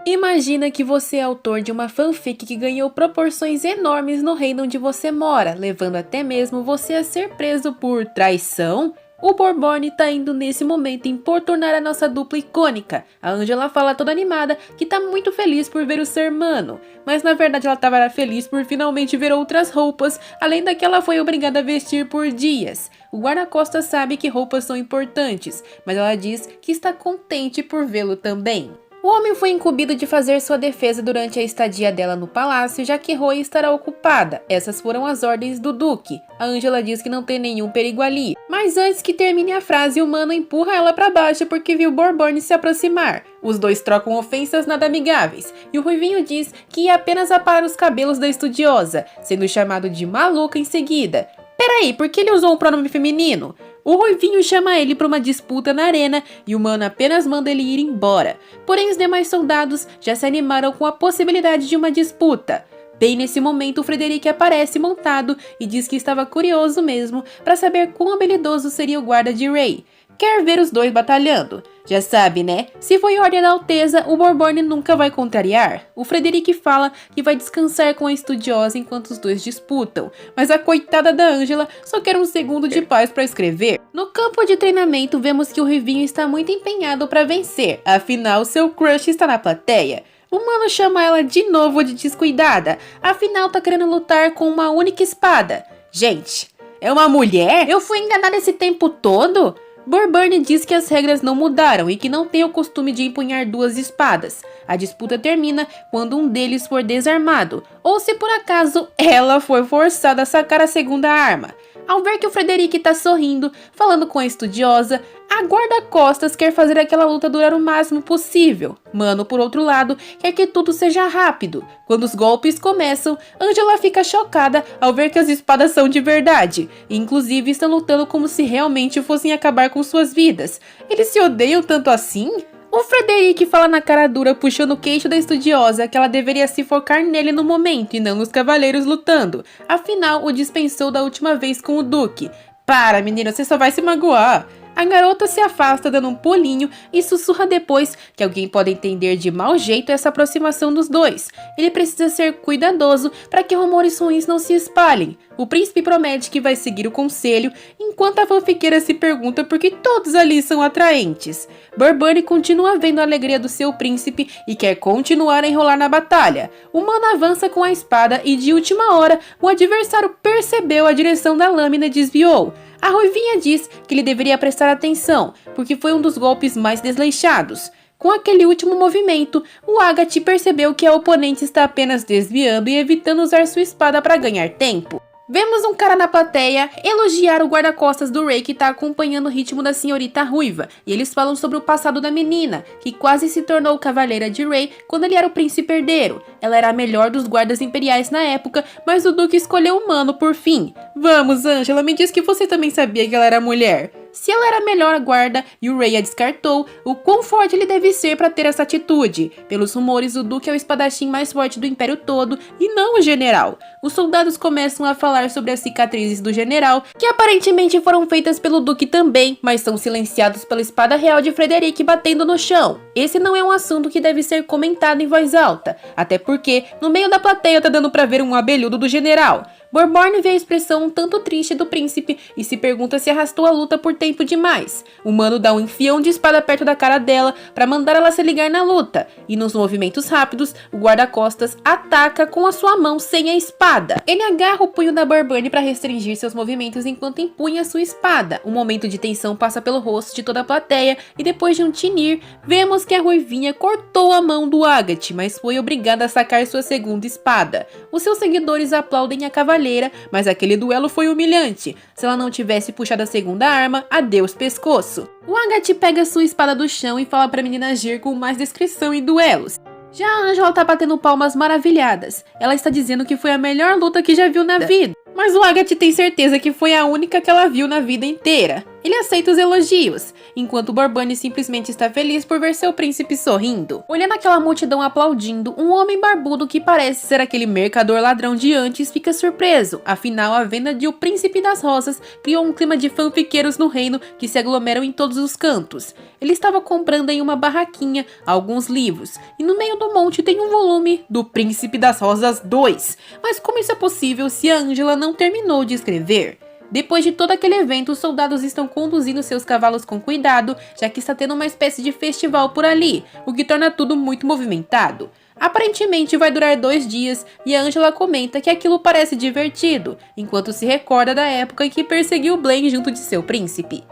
Imagina que você é autor de uma fanfic que ganhou proporções enormes no reino onde você mora, levando até mesmo você a ser preso por traição? O Borborne tá indo nesse momento importunar a nossa dupla icônica. A Angela fala toda animada que tá muito feliz por ver o seu irmão, mas na verdade ela tava feliz por finalmente ver outras roupas, além da que ela foi obrigada a vestir por dias. O guarda-costas sabe que roupas são importantes, mas ela diz que está contente por vê-lo também. O homem foi incumbido de fazer sua defesa durante a estadia dela no palácio, já que Roy estará ocupada. Essas foram as ordens do Duque. A Angela diz que não tem nenhum perigo ali. Mas antes que termine a frase, o mano empurra ela para baixo porque viu Borborne se aproximar. Os dois trocam ofensas nada amigáveis, e o Ruivinho diz que ia apenas aparar os cabelos da estudiosa, sendo chamado de maluca em seguida. Peraí, por que ele usou um pronome feminino? O Ruivinho chama ele para uma disputa na arena e o mano apenas manda ele ir embora. Porém, os demais soldados já se animaram com a possibilidade de uma disputa. Bem nesse momento, o Frederic aparece montado e diz que estava curioso mesmo para saber quão habilidoso seria o guarda de Ray. Quer ver os dois batalhando. Já sabe, né? Se foi ordem da Alteza, o Borborne nunca vai contrariar. O Frederic fala que vai descansar com a estudiosa enquanto os dois disputam, mas a coitada da Angela só quer um segundo de paz para escrever. No campo de treinamento, vemos que o Ruivinho está muito empenhado para vencer, afinal seu crush está na plateia. O mano chama ela de novo de descuidada, afinal tá querendo lutar com uma única espada. Gente, é uma mulher? Eu fui enganada esse tempo todo? Borborne diz que as regras não mudaram e que não tem o costume de empunhar duas espadas. A disputa termina quando um deles for desarmado, ou se por acaso ela for forçada a sacar a segunda arma. Ao ver que o Frederic tá sorrindo, falando com a estudiosa, a guarda-costas quer fazer aquela luta durar o máximo possível. Mano, por outro lado, quer que tudo seja rápido. Quando os golpes começam, Angela fica chocada ao ver que as espadas são de verdade. E, inclusive, estão lutando como se realmente fossem acabar com suas vidas. Eles se odeiam tanto assim? O Frederic fala na cara dura, puxando o queixo da estudiosa, que ela deveria se focar nele no momento e não nos cavaleiros lutando. Afinal, o dispensou da última vez com o Duque. Para, menina, você só vai se magoar. A garota se afasta dando um pulinho e sussurra depois que alguém pode entender de mau jeito essa aproximação dos dois. Ele precisa ser cuidadoso para que rumores ruins não se espalhem. O príncipe promete que vai seguir o conselho, enquanto a fanfiqueira se pergunta por que todos ali são atraentes. Borborne continua vendo a alegria do seu príncipe e quer continuar a enrolar na batalha. O mano avança com a espada e de última hora o adversário percebeu a direção da lâmina e desviou. A Ruivinha diz que ele deveria prestar atenção, porque foi um dos golpes mais desleixados. Com aquele último movimento, o Agathe percebeu que a oponente está apenas desviando e evitando usar sua espada para ganhar tempo. Vemos um cara na plateia elogiar o guarda-costas do Ray que tá acompanhando o ritmo da senhorita ruiva, e eles falam sobre o passado da menina, que quase se tornou cavaleira de Ray quando ele era o príncipe herdeiro. Ela era a melhor dos guardas imperiais na época, mas o Duque escolheu o mano por fim. Vamos, Angela, me diz que você também sabia que ela era mulher. Se ela era a melhor guarda e o Ray a descartou, o quão forte ele deve ser para ter essa atitude? Pelos rumores, o Duque é o espadachim mais forte do Império todo e não o general. Os soldados começam a falar sobre as cicatrizes do general, que aparentemente foram feitas pelo Duque também, mas são silenciados pela espada real de Frederic batendo no chão. Esse não é um assunto que deve ser comentado em voz alta, até porque no meio da plateia tá dando pra ver um abelhudo do general. Borborne vê a expressão um tanto triste do príncipe e se pergunta se arrastou a luta por tempo demais. O mano dá um enfião de espada perto da cara dela para mandar ela se ligar na luta, e nos movimentos rápidos, o guarda-costas ataca com a sua mão sem a espada. Ele agarra o punho da Borborne para restringir seus movimentos enquanto empunha sua espada. Um momento de tensão passa pelo rosto de toda a plateia e depois de um tinir, vemos que a Ruivinha cortou a mão do Agathe, mas foi obrigada a sacar sua segunda espada. Os seus seguidores aplaudem a cavaleira, mas aquele duelo foi humilhante. Se ela não tivesse puxado a segunda arma, adeus pescoço. O Agathe pega sua espada do chão e fala pra menina agir com mais descrição em duelos. Já a Angela tá batendo palmas maravilhadas. Ela está dizendo que foi a melhor luta que já viu na vida. Mas o Agathe tem certeza que foi a única que ela viu na vida inteira. Ele aceita os elogios, enquanto Borbone simplesmente está feliz por ver seu príncipe sorrindo. Olhando aquela multidão aplaudindo, um homem barbudo que parece ser aquele mercador ladrão de antes fica surpreso. Afinal, a venda de O Príncipe das Rosas criou um clima de fanfiqueiros no reino que se aglomeram em todos os cantos. Ele estava comprando em uma barraquinha alguns livros, e no meio do monte tem um volume do Príncipe das Rosas 2. Mas como isso é possível se a Ângela não terminou de escrever? Depois de todo aquele evento, os soldados estão conduzindo seus cavalos com cuidado, já que está tendo uma espécie de festival por ali, o que torna tudo muito movimentado. Aparentemente vai durar 2 dias e a Ângela comenta que aquilo parece divertido, enquanto se recorda da época em que perseguiu Blaine junto de seu príncipe.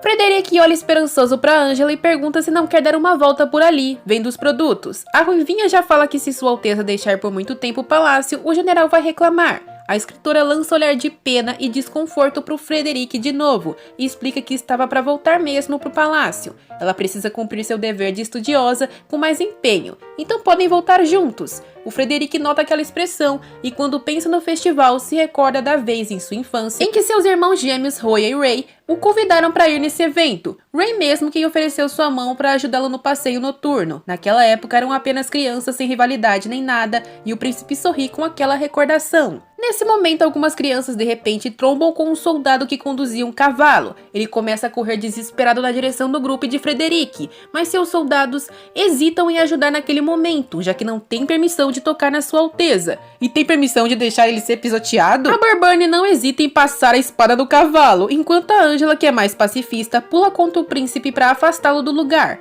Frederick olha esperançoso para Ângela e pergunta se não quer dar uma volta por ali, vendo os produtos. A Ruivinha já fala que se Sua Alteza deixar por muito tempo o palácio, o general vai reclamar. A escritora lança olhar de pena e desconforto para o Frederick de novo e explica que estava para voltar mesmo para o palácio. Ela precisa cumprir seu dever de estudiosa com mais empenho, então podem voltar juntos. O Frederick nota aquela expressão e quando pensa no festival se recorda da vez em sua infância em que seus irmãos gêmeos Roya e Ray o convidaram para ir nesse evento. Ray mesmo quem ofereceu sua mão para ajudá-lo no passeio noturno. Naquela época eram apenas crianças sem rivalidade nem nada e o príncipe sorri com aquela recordação. Nesse momento, algumas crianças de repente trombam com um soldado que conduzia um cavalo. Ele começa a correr desesperado na direção do grupo de Frederick, mas seus soldados hesitam em ajudar naquele momento, já que não tem permissão de tocar na Sua Alteza. E tem permissão de deixar ele ser pisoteado? A Borbone não hesita em passar a espada do cavalo, enquanto a Ângela, que é mais pacifista, pula contra o príncipe para afastá-lo do lugar.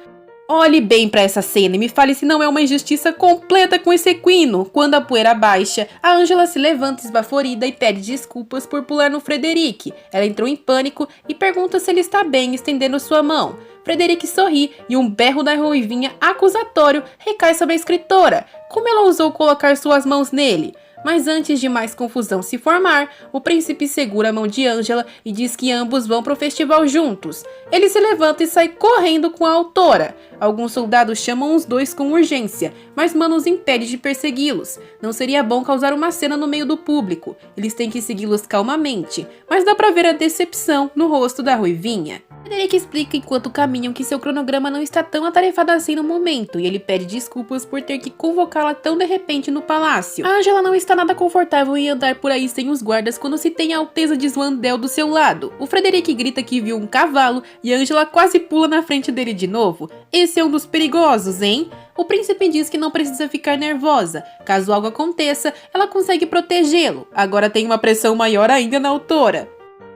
Olhe bem para essa cena e me fale se não é uma injustiça completa com esse equino. Quando a poeira baixa, a Ângela se levanta esbaforida e pede desculpas por pular no Frederick. Ela entrou em pânico e pergunta se ele está bem, estendendo sua mão. Frederick sorri e um berro da Ruivinha acusatório recai sobre a escritora. Como ela ousou colocar suas mãos nele? Mas antes de mais confusão se formar, o príncipe segura a mão de Ângela e diz que ambos vão para o festival juntos. Ele se levanta e sai correndo com a autora. Alguns soldados chamam os dois com urgência, mas Mano os impede de persegui-los. Não seria bom causar uma cena no meio do público. Eles têm que segui-los calmamente, mas dá pra ver a decepção no rosto da Ruivinha. Frederick explica enquanto caminham que seu cronograma não está tão atarefado assim no momento, e ele pede desculpas por ter que convocá-la tão de repente no palácio. A Ângela não está nada confortável em andar por aí sem os guardas quando se tem a Alteza de Swandel do seu lado. O Frederick grita que viu um cavalo e a Ângela quase pula na frente dele de novo. Esse é um dos perigosos, hein? O príncipe diz que não precisa ficar nervosa. Caso algo aconteça, ela consegue protegê-lo. Agora tem uma pressão maior ainda na autora.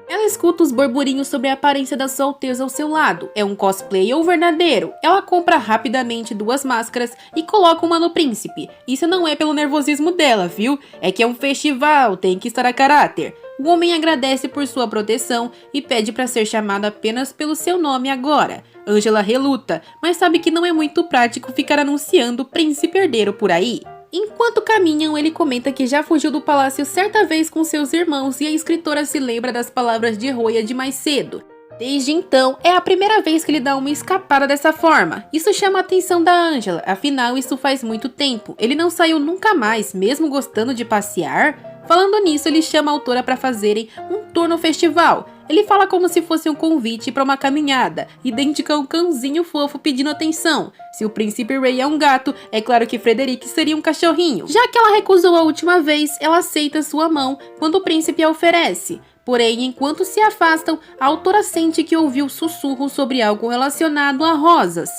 Ela escuta os burburinhos sobre a aparência da Sua Alteza ao seu lado. É um cosplay ou verdadeiro? Ela compra rapidamente 2 máscaras e coloca uma no príncipe. Isso não é pelo nervosismo dela, viu? É que é um festival, tem que estar a caráter. O homem agradece por sua proteção e pede para ser chamado apenas pelo seu nome agora. Ângela reluta, mas sabe que não é muito prático ficar anunciando príncipe herdeiro por aí. Enquanto caminham, ele comenta que já fugiu do palácio certa vez com seus irmãos e a escritora se lembra das palavras de Roya de mais cedo. Desde então, é a primeira vez que ele dá uma escapada dessa forma. Isso chama a atenção da Ângela, afinal isso faz muito tempo. Ele não saiu nunca mais, mesmo gostando de passear. Falando nisso, ele chama a autora para fazerem um tour no festival. Ele fala como se fosse um convite para uma caminhada, idêntica a um cãozinho fofo pedindo atenção. Se o príncipe Ray é um gato, é claro que Frederick seria um cachorrinho. Já que ela recusou a última vez, ela aceita sua mão quando o príncipe a oferece. Porém, enquanto se afastam, a autora sente que ouviu sussurros sobre algo relacionado a rosas.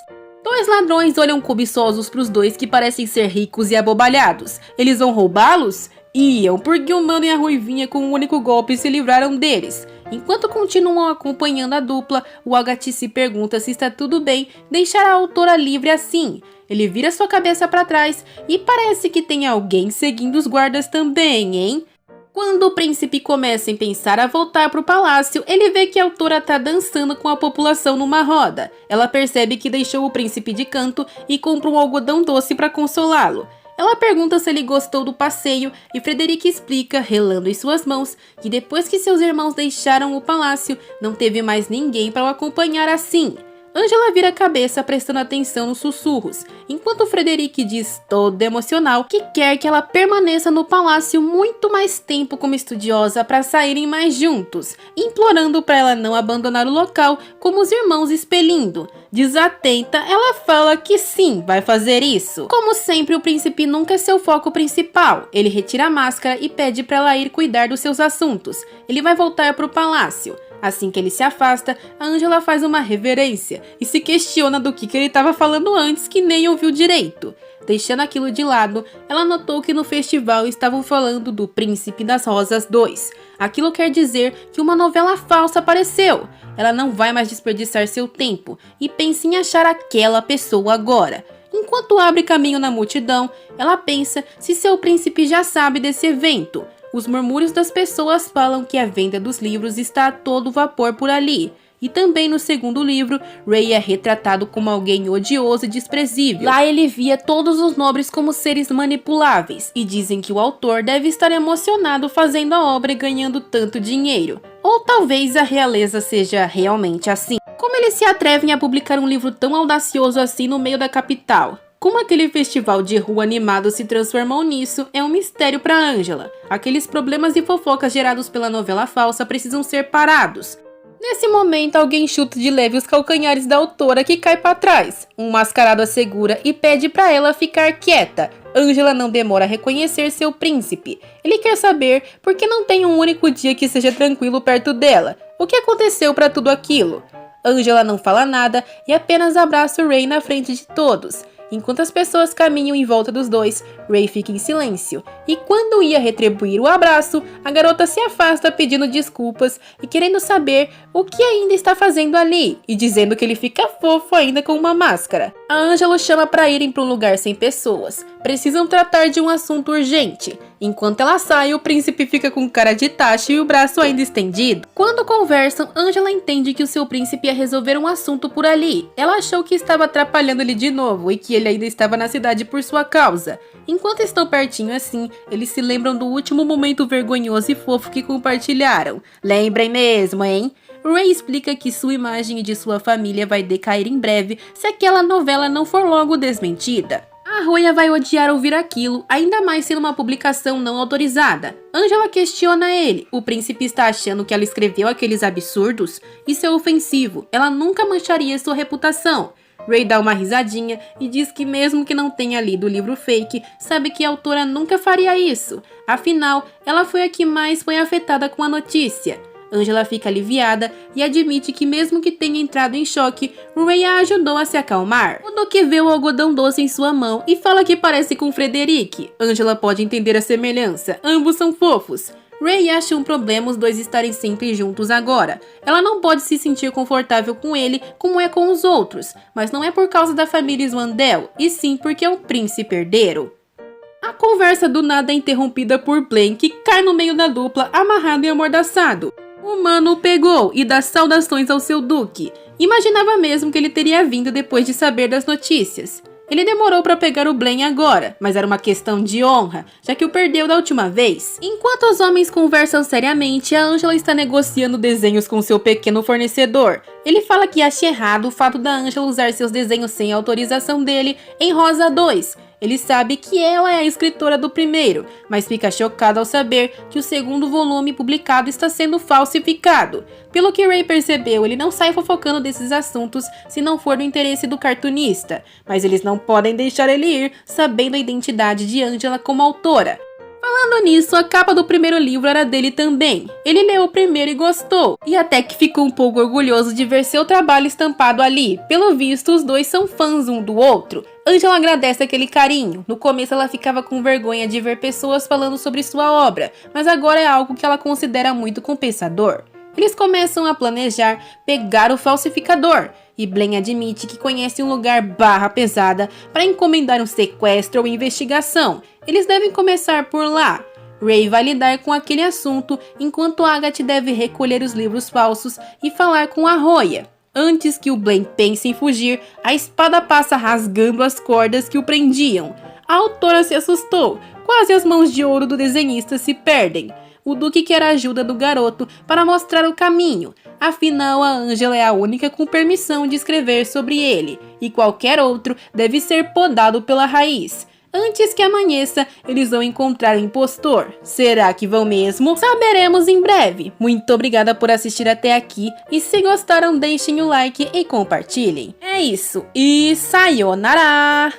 2 ladrões olham cobiçosos para os dois que parecem ser ricos e abobalhados. Eles vão roubá-los? Iam, porque o Mano e a Ruivinha com um único golpe se livraram deles. Enquanto continuam acompanhando a dupla, o Agati se pergunta se está tudo bem deixar a autora livre assim. Ele vira sua cabeça para trás e parece que tem alguém seguindo os guardas também, hein? Quando o príncipe começa a pensar a voltar para o palácio, ele vê que a autora está dançando com a população numa roda. Ela percebe que deixou o príncipe de canto e compra um algodão doce para consolá-lo. Ela pergunta se ele gostou do passeio e Frederick explica, relando em suas mãos, que depois que seus irmãos deixaram o palácio, não teve mais ninguém para o acompanhar assim. Angela vira a cabeça prestando atenção nos sussurros, enquanto Frederic diz, todo emocional, que quer que ela permaneça no palácio muito mais tempo como estudiosa para saírem mais juntos, implorando para ela não abandonar o local como os irmãos expelindo. Desatenta, ela fala que sim, vai fazer isso. Como sempre, o príncipe nunca é seu foco principal. Ele retira a máscara e pede para ela ir cuidar dos seus assuntos. Ele vai voltar para o palácio. Assim que ele se afasta, a Angela faz uma reverência e se questiona do que ele estava falando antes que nem ouviu direito. Deixando aquilo de lado, ela notou que no festival estavam falando do Príncipe das Rosas 2. Aquilo quer dizer que uma novela falsa apareceu. Ela não vai mais desperdiçar seu tempo e pensa em achar aquela pessoa agora. Enquanto abre caminho na multidão, ela pensa se seu príncipe já sabe desse evento. Os murmúrios das pessoas falam que a venda dos livros está a todo vapor por ali. E também no segundo livro, Ray é retratado como alguém odioso e desprezível. Lá ele via todos os nobres como seres manipuláveis, e dizem que o autor deve estar emocionado fazendo a obra e ganhando tanto dinheiro. Ou talvez a realeza seja realmente assim. Como eles se atrevem a publicar um livro tão audacioso assim no meio da capital? Como aquele festival de rua animado se transformou nisso é um mistério para Angela. Aqueles problemas e fofocas gerados pela novela falsa precisam ser parados. Nesse momento, alguém chuta de leve os calcanhares da autora que cai para trás. Um mascarado a segura e pede para ela ficar quieta. Angela não demora a reconhecer seu príncipe. Ele quer saber por que não tem um único dia que seja tranquilo perto dela. O que aconteceu para tudo aquilo? Angela não fala nada e apenas abraça o Ray na frente de todos. Enquanto as pessoas caminham em volta dos dois, Ray fica em silêncio. E quando ia retribuir o abraço, a garota se afasta pedindo desculpas e querendo saber o que ainda está fazendo ali, e dizendo que ele fica fofo ainda com uma máscara. A Angela chama para irem para um lugar sem pessoas. Precisam tratar de um assunto urgente. Enquanto ela sai, o príncipe fica com cara de tacho e o braço ainda estendido. Quando conversam, Angela entende que o seu príncipe ia resolver um assunto por ali. Ela achou que estava atrapalhando ele de novo e que ele ainda estava na cidade por sua causa. Enquanto estão pertinho assim, eles se lembram do último momento vergonhoso e fofo que compartilharam. Lembrem mesmo, hein? Ray explica que sua imagem e de sua família vai decair em breve se aquela novela não for logo desmentida. A Roya vai odiar ouvir aquilo, ainda mais sendo uma publicação não autorizada. Angela questiona ele. O príncipe está achando que ela escreveu aqueles absurdos? Isso é ofensivo. Ela nunca mancharia sua reputação. Ray dá uma risadinha e diz que mesmo que não tenha lido o livro fake, sabe que a autora nunca faria isso. Afinal, ela foi a que mais foi afetada com a notícia. Angela fica aliviada e admite que mesmo que tenha entrado em choque, Ray a ajudou a se acalmar. O Duque vê o algodão doce em sua mão e fala que parece com Frederic. Angela pode entender a semelhança, ambos são fofos. Ray acha um problema os dois estarem sempre juntos agora. Ela não pode se sentir confortável com ele como é com os outros, mas não é por causa da família Swandell, e sim porque é um príncipe herdeiro. A conversa do nada é interrompida por Blaine, que cai no meio da dupla, amarrado e amordaçado. O mano o pegou e dá saudações ao seu duque. Imaginava mesmo que ele teria vindo depois de saber das notícias. Ele demorou para pegar o Blaine agora, mas era uma questão de honra, já que o perdeu da última vez. Enquanto os homens conversam seriamente, a Angela está negociando desenhos com seu pequeno fornecedor. Ele fala que acha errado o fato da Angela usar seus desenhos sem autorização dele em Rosa 2. Ele sabe que ela é a escritora do primeiro, mas fica chocado ao saber que o segundo volume publicado está sendo falsificado. Pelo que Ray percebeu, ele não sai fofocando desses assuntos se não for do interesse do cartunista, mas eles não podem deixar ele ir, sabendo a identidade de Angela como autora. Falando nisso, a capa do primeiro livro era dele também. Ele leu o primeiro e gostou, e até que ficou um pouco orgulhoso de ver seu trabalho estampado ali. Pelo visto, os dois são fãs um do outro. Angela agradece aquele carinho. No começo ela ficava com vergonha de ver pessoas falando sobre sua obra, mas agora é algo que ela considera muito compensador. Eles começam a planejar pegar o falsificador, e Blaine admite que conhece um lugar barra pesada para encomendar um sequestro ou investigação. Eles devem começar por lá. Ray vai lidar com aquele assunto, enquanto Agatha deve recolher os livros falsos e falar com a Roya. Antes que o Blaine pense em fugir, a espada passa rasgando as cordas que o prendiam. A autora se assustou. Quase as mãos de ouro do desenhista se perdem. o Duque quer a ajuda do garoto para mostrar o caminho. Afinal, a Ângela é a única com permissão de escrever sobre ele, e qualquer outro deve ser podado pela raiz. Antes que amanheça, eles vão encontrar o impostor. Será que vão mesmo? Saberemos em breve. Muito obrigada por assistir até aqui, e se gostaram, deixem o like e compartilhem. É isso, e sayonara!